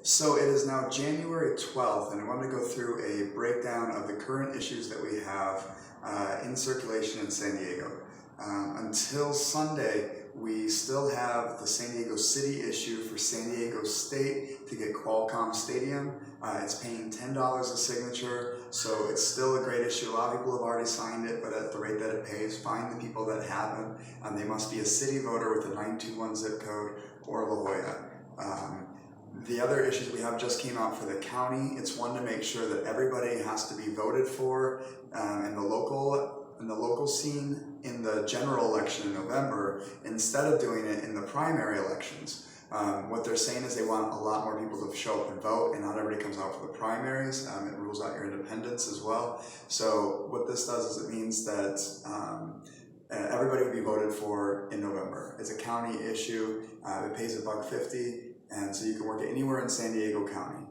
So it is now January 12th, and I wanted to go through a breakdown of the current issues that we have in circulation in San Diego. Until Sunday, we still have the San Diego City issue for San Diego State to get Qualcomm Stadium. It's paying $10 a signature, so it's still a great issue. A lot of people have already signed it, but at the rate that it pays, find the people that haven't. They must be a city voter with a 921 zip code or La Jolla. The other issues we have just came out for the county. It's one to make sure that everybody has to be voted for in the local scene in the general election in November, instead of doing it in the primary elections. What they're saying is they want a lot more people to show up and vote, and not everybody comes out for the primaries. It rules out your independents as well. So what this does is it means that everybody will be voted for in November. It's a county issue. It pays $1.50. And so you can work it anywhere in San Diego County.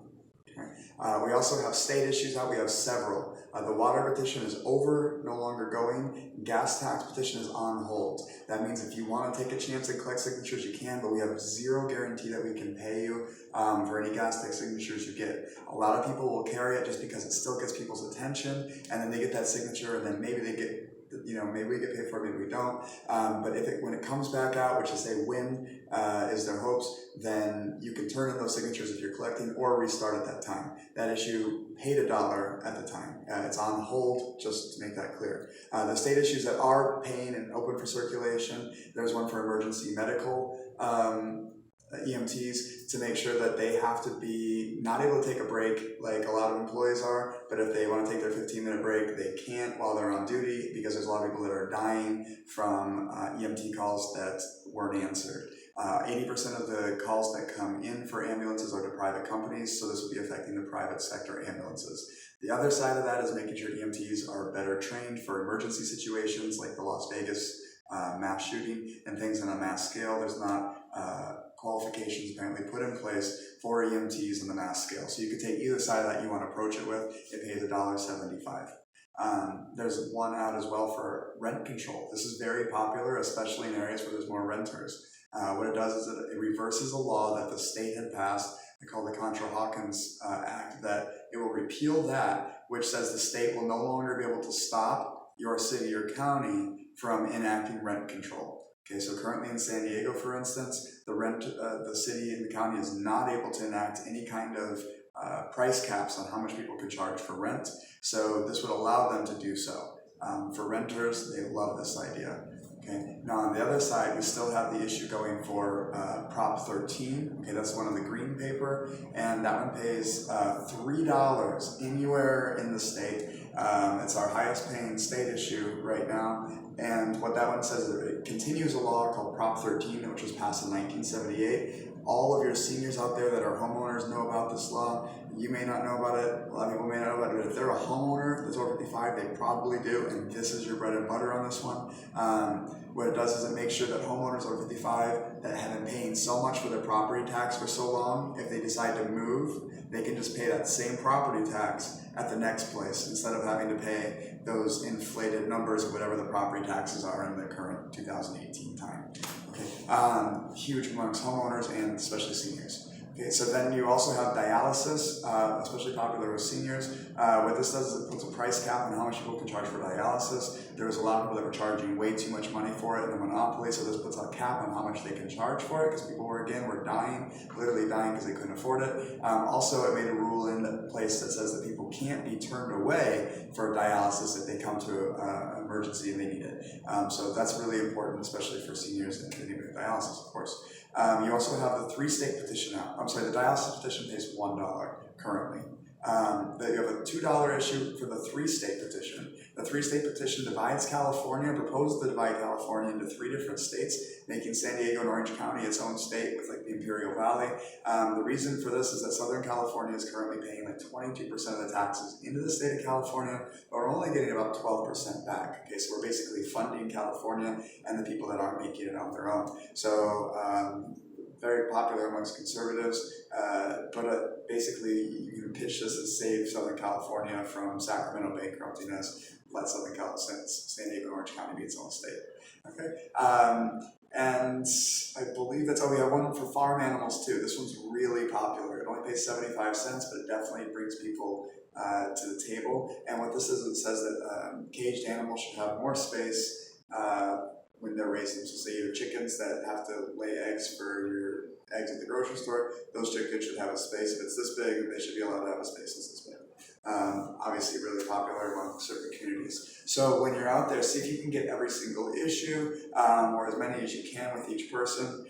Okay. We also have state issues out. We have several. The water petition is over, no longer going. Gas tax petition is on hold. That means if you want to take a chance and collect signatures, you can, but we have zero guarantee that we can pay you for any gas tax signatures you get. A lot of people will carry it just because it still gets people's attention, and then they get that signature, and then maybe they get, maybe we get paid for it, maybe we don't. But when it comes back out, which is they win, is their hopes, then you can turn in those signatures if you're collecting or restart at that time. That issue paid $1 at the time. It's on hold, just to make that clear. The state issues that are paying and open for circulation, there's one for emergency medical EMTs, to make sure that they have to be not able to take a break like a lot of employees are, but if they want to take their 15-minute break, they can't while they're on duty, because there's a lot of people that are dying from EMT calls that weren't answered. 80% of the calls that come in for ambulances are to private companies, so this will be affecting the private sector ambulances. The other side of that is making sure EMTs are better trained for emergency situations like the Las Vegas mass shooting and things on a mass scale. There's not qualifications apparently put in place for EMTs on the mass scale. So you could take either side that you want to approach it with. It pays $1.75. There's one out as well for rent control. This is very popular, especially in areas where there's more renters. What it does is it reverses a law that the state had passed, called the Contra-Hawkins Act, that it will repeal that, which says the state will no longer be able to stop your city or county from enacting rent control. Okay, so currently in San Diego, for instance, the city and the county is not able to enact any kind of price caps on how much people can charge for rent. So this would allow them to do so. For renters, they love this idea. Okay. Now on the other side, we still have the issue going for Prop 13. Okay, that's one on the green paper, and that one pays $3 anywhere in the state. It's our highest paying state issue right now, and what that one says is it continues a law called Prop 13, which was passed in 1978. All of your seniors out there that are homeowners know about this law. You may not know about it, a lot of people may not know about it, but if they're a homeowner that's over 55, they probably do, and this is your bread and butter on this one. What it does is it makes sure that homeowners over 55 that have been paying so much for their property tax for so long, if they decide to move, they can just pay that same property tax at the next place instead of having to pay those inflated numbers of whatever the property taxes are in the current 2018 time. Okay. Huge amongst homeowners and especially seniors. Okay, so then you also have dialysis, especially popular with seniors. What this does is it puts a price cap on how much people can charge for dialysis. There was a lot of people that were charging way too much money for it in the monopoly, so this puts a cap on how much they can charge for it, because people were dying, literally dying because they couldn't afford it. Also, it made a rule in place that says that people can't be turned away for dialysis if they come to an emergency and they need it. So that's really important, especially for seniors and anybody with dialysis, of course. You also have the 3-state petition out. The dialysis petition pays $1 currently. You have a $2 issue for the 3-state petition. The 3-state petition divides California, proposed to divide California into 3 different states, making San Diego and Orange County its own state with like the Imperial Valley. The reason for this is that Southern California is currently paying like 22% of the taxes into the state of California, but we're only getting about 12% back. Okay, so we're basically funding California and the people that aren't making it on their own. So very popular amongst conservatives, but basically you can pitch this and save Southern California from Sacramento bankrupting us, let San Diego and Orange County be its own state. Okay. And I believe that's all. We have one for farm animals too. This one's really popular. It only pays 75 cents, but it definitely brings people to the table. And what this is, it says that caged animals should have more space when they're raising them. So say you have chickens that have to lay eggs for your eggs at the grocery store, those chickens should have a space. If it's this big, they should be allowed to have a space that's this big. Obviously really popular among certain communities. So when you're out there, see if you can get every single issue, or as many as you can with each person.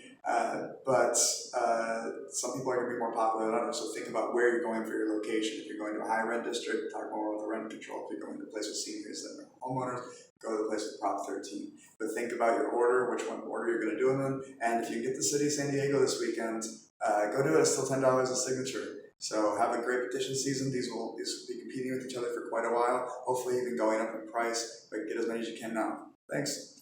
But some people are going to be more popular than others, so think about where you're going for your location. If you're going to a high rent district, talk more about the rent control. If you're going to a place with seniors that are homeowners, go to the place with Prop 13. But think about your order, which one order you're going to do them in, and if you get the city of San Diego this weekend, go do it. It's still $10 a signature. So have a great petition season. These will be competing with each other for quite a while. Hopefully even going up in price, but get as many as you can now. Thanks.